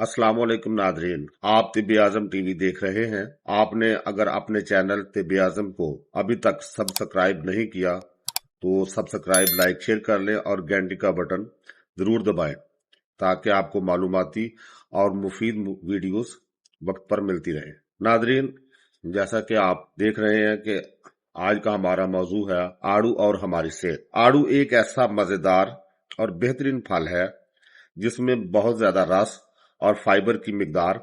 अस्सलाम वालेकुम नादरीन, आप तिब्बे आजम टीवी देख रहे हैं। आपने अगर अपने चैनल तिब्बे आजम को अभी तक सब्सक्राइब नहीं किया तो सब्सक्राइब, लाइक, शेयर कर लें और घंटी का बटन जरूर दबाएं ताकि आपको मालूमाती और मुफीद वीडियोस वक्त पर मिलती रहे। नादरीन, जैसा कि आप देख रहे हैं कि आज का हमारा मौजू है आड़ू और हमारी सेहत। आड़ू एक ऐसा मजेदार और बेहतरीन फल है जिसमें बहुत ज्यादा रस और फाइबर की मिकदार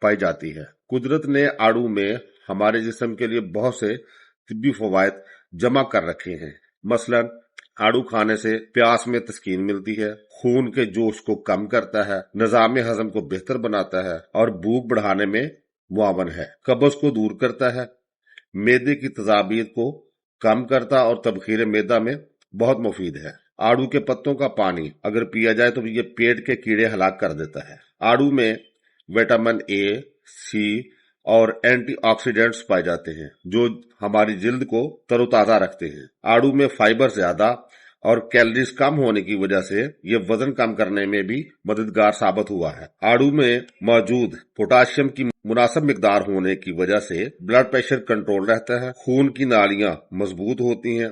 पाई जाती है। कुदरत ने आड़ू में हमारे जिस्म के लिए बहुत से तिब्बी फवायद जमा कर रखे हैं। मसलन आड़ू खाने से प्यास में तस्कीन मिलती है, खून के जोश को कम करता है, निजाम हजम को बेहतर बनाता है और भूख बढ़ाने में मुआवन है, कब्ज को दूर करता है, मैदे की तजाबियत को कम करता और तबखीर मैदा में बहुत मुफीद है। आड़ू के पत्तों का पानी अगर पिया जाए तो ये पेट के कीड़े हलाक कर देता है। आड़ू में विटामिन ए, सी और एंटीऑक्सीडेंट्स पाए जाते हैं जो हमारी जिल्द को तरोताजा रखते हैं। आड़ू में फाइबर ज्यादा और कैलोरीज कम होने की वजह से ये वजन कम करने में भी मददगार साबित हुआ है। आड़ू में मौजूद पोटाशियम की मुनासिब मिकदार होने की वजह से ब्लड प्रेशर कंट्रोल रहता है, खून की नालियां मजबूत होती हैं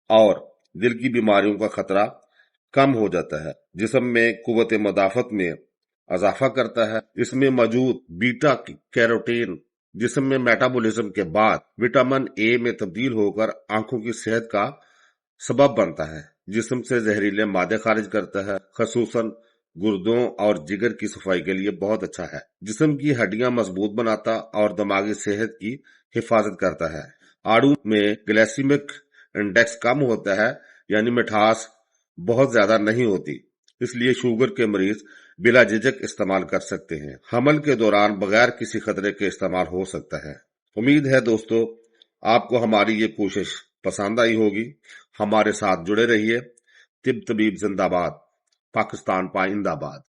और दिल की बीमारियों का खतरा कम हो जाता है। जिस्म में कुव्वत मदाफत में इजाफा करता है। इसमें मौजूद बीटा कैरोटीन जिस्म में मेटाबॉलिज्म के बाद विटामिन ए में तब्दील होकर आंखों की सेहत का सबब बनता है। जिस्म से जहरीले मादे खारिज करता है, खसूसन गुर्दों और जिगर की सफाई के लिए बहुत अच्छा है। जिस्म की हड्डियां मजबूत बनाता और दिमागी सेहत की हिफाजत करता है। आड़ू में ग्लाइसेमिक इंडेक्स कम होता है, यानी मिठास बहुत ज्यादा नहीं होती, इसलिए शुगर के मरीज बिला झिझक इस्तेमाल कर सकते हैं। हमल के दौरान बगैर किसी खतरे के इस्तेमाल हो सकता है। उम्मीद है दोस्तों आपको हमारी ये कोशिश पसंद आई होगी। हमारे साथ जुड़े रहिए। तिब तबीब जिंदाबाद, पाकिस्तान पाइंदाबाद।